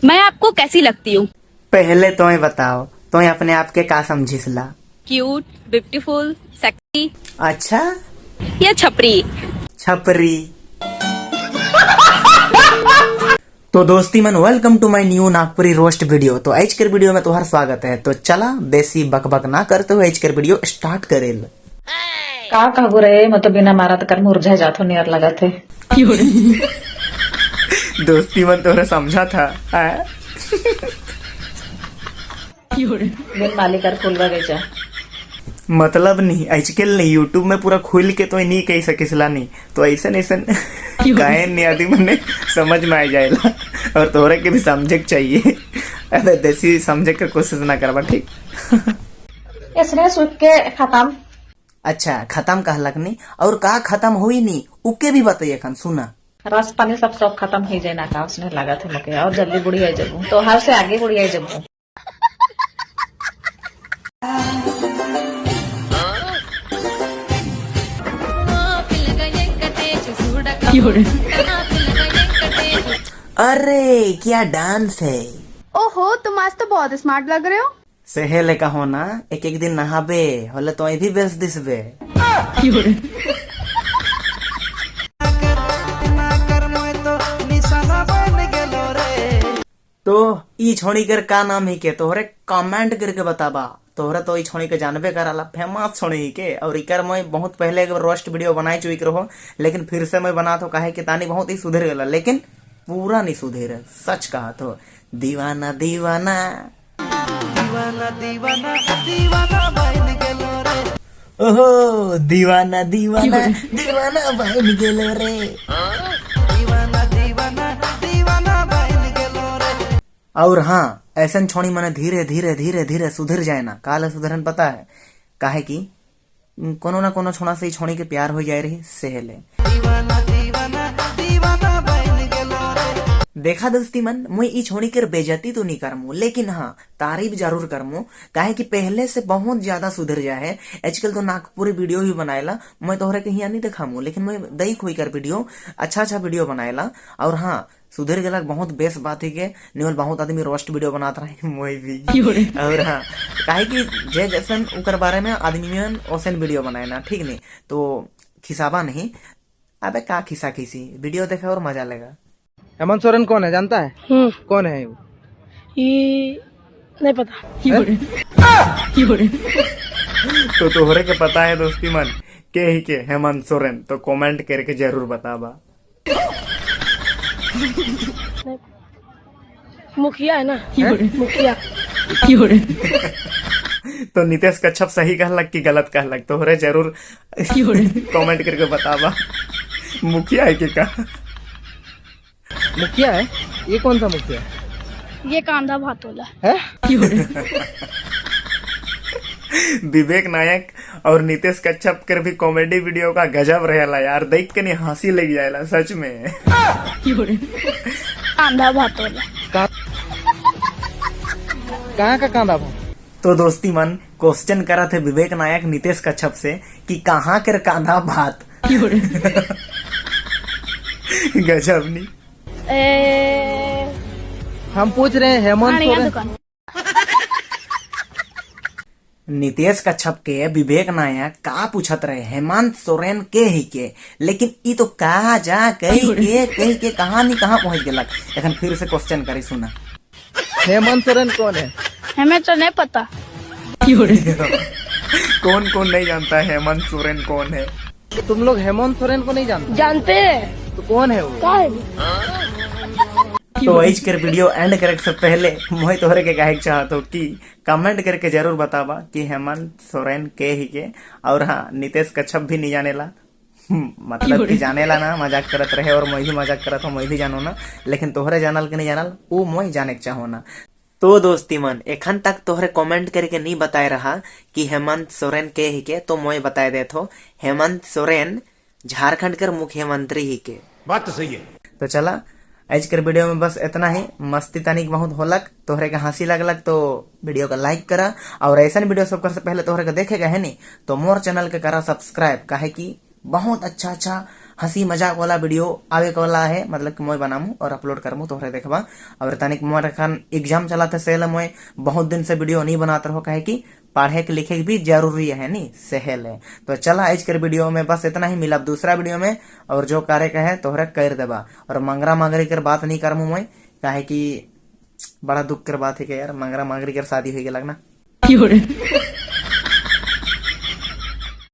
मैं आपको कैसी लगती हूँ? पहले तो बताओ, तो अपने आप के का समझिसला? क्यूट, ब्यूटीफुल, सेक्सी अच्छा, या छपरी? छपरी। तो दोस्ती मन, welcome to my new Nagpuri roast video. तो आज के वीडियो में तुम्हारा स्वागत है। तो चला बेसी बकबक ना करते हुए आज के वीडियो स्टार्ट करेल। का कहू रे, मैं तो बिना मारा कर मुरझा जाथो नियर लगा थे। दोस्ती मन तोहरा समझा था बिन मालिकर फूलवा बेचा। मतलब नहीं, आजकल नहीं यूट्यूब में पूरा खुल के तो नहीं कही सकिसला नहीं, तो ऐसा कहे नहीं आदमी मने समझ में आ जाएगा। और तोहरे के भी समझे के चाहिए। अरे देसी समझे के कोशिश ना करवा, ठीक? इसने सूख के खत्म। अच्छा, खत्म कहलक नहीं, और का खत्म हुई नहीं उके भी बताइए खान। सुना, रस पानी सब खत्म हो जाए ना का उसने लगा थे मके, और जल्दी बुढ़िया जबू तो हर से आगे बुढ़िया जबू। अरे क्या डांस है। ओहो, तुम आज तो बहुत स्मार्ट लग रहे हो। सहेले का होना, एक एक दिन नहाबे होले तो भी बेच दिसबे। तो ई छोड़ी कर का नाम ही के तोहरे कमेंट करके बताबा। तोहरा तो ई छोड़ी के जानबे कराला, फेमस छोड़ी ही के। और इकर मैं बहुत पहले एक रोस्ट वीडियो बनाई चुकी रहो, लेकिन फिर से मैं बना तो काहे कि तानी बहुत ही सुधर गला, लेकिन पूरा नहीं सुधर। सच कहा तो दीवाना दीवाना दीवाना दीवाना दीवाना बन गेलो रे। ओहो, दीवाना दीवाना दीवाना बन गेलो रे। दीवाना दीवाना दीवाना बन गेलो रे। और हाँ, ऐसा छोड़ी मने धीरे धीरे धीरे धीरे सुधर जाए ना। काले सुधरन पता है काहे की कोनो ना कोनो छोड़ा से ही छोड़ी के प्यार हो जाए रही सहेले। दीवाना दीवाना दीवाना बन गेलो रे। देखा दोस्ती मन, मुझे ई छोड़ी कर बेजती तो नहीं करमू, लेकिन हाँ तारीफ जरूर करमू, काहे कि पहले से बहुत ज्यादा सुधर जाए। आजकल तो नागपुरी वीडियो ही बनाएला, मैं तोहरा के यहाँ नहीं दिखामू, लेकिन मैं दई खोई कर वीडियो अच्छा वीडियो बनाएला। और हाँ, सुधर गला बहुत बेस्ट बात है के निवल बहुत आदमी रोस्ट वीडियो बनाता रहे, मैं भी। और हाँ, काहे कि जे जैसन उकर बारे में आदमी ओसन वीडियो बनाए ना, ठीक नहीं? तो खिसाबा नहीं, अबे का खिसा खिसी वीडियो देखे और मजा लेगा। हेमंत सोरेन कौन है, जानता है? कौन है वो? ये नहीं पता। तो तोहरे के पता है दोस्ती मन के ही के हेमंत सोरेन? तो कमेंट करके जरूर बताबा। मुखिया है ना, मुखिया। तो नीतीश कच्छप सही कहलक कि गलत कहलक? तोहरे जरूर कमेंट करके बताबा। मुखिया है कि का? मुखिया है? ये कौन सा मुखिया ये कांधा भातोला है? विवेक नायक और नीतीश कच्छप कर भी कॉमेडी वीडियो का गजब रहेला यार, देख के नहीं हंसी लग जाएला सच में। कांधा भातोला कहाँ का कांदा भाई? तो दोस्ती मन, क्वेश्चन करा थे विवेक नायक नीतीश कच्छप से कि कहाँ कर कांधा भात। गजब नहीं। हम पूछ रहे हैं हेमंत सोरेन। दुकान नीतीश कच्छप के विवेक नायक का पूछत रहे हेमंत सोरेन के ही के, लेकिन ई तो कहा जा कही के कहानी कहाँ पहुंच गलक। एखन फिर से क्वेश्चन करी, सुना। हेमंत सोरेन कौन है? हमें तो नहीं पता। कौन कौन नहीं जानता है हेमंत सोरेन कौन है? तुम लोग हेमंत सोरेन को नहीं जानते? जानते हैं। तो कौन है वो? क्या है? तो आज कर वीडियो एंड करे से पहले मैं तोहरे के कहे चाहत हूँ कि कमेंट करके जरूर बताबा कि हेमंत सोरेन के ही के। और हाँ, नीतीश कच्छप भी नहीं जानेला, मतलब कि जानेला ना, मजाक करत रहे और मैं भी मजाक करत हूँ, मैं भी जानो ना, लेकिन तोहरे जानल के नहीं जानल वो मैं जाने के चाहो ना। तो दोस्ती मन, एखन तक तोहरे कमेंट करके नहीं बताए रहा कि हेमंत सोरेन के ही के, तो मैं बताए देत हो हेमंत सोरेन झारखंड कर मुख्यमंत्री ही के। बात तो सही है। तो चला आज के वीडियो में बस इतना ही। मस्ती तनिक बहुत होलक, तोहरे के हंसी लगलक तो वीडियो का लाइक करा। और ऐसा वीडियो सब कर से पहले तोहरे के देखेगा है नहीं तो मोर चैनल के करा सब्सक्राइब, काहे कि बहुत अच्छा हंसी मजाक वाला वीडियो आवे वाला है, मतलब कि मैं बनामू और अपलोड करमू तोहरे देखबा। और तनिक मोर खान एग्जाम चला था सेल मैं बहुत दिन से वीडियो नहीं बनाता रहो, कहे कि पढ़े के लिखे भी जरूरी है नी सेहल है। तो चला आज कर वीडियो में बस इतना ही, मिला दूसरा वीडियो में और जो कार्य का है तोहरे कर देबा। और मंगरा मांगरी कर बात नहीं करमू मैं, कहे कि बड़ा दुख कर बात है कि यार मंगरा मांगरी कर शादी हो गया लगना।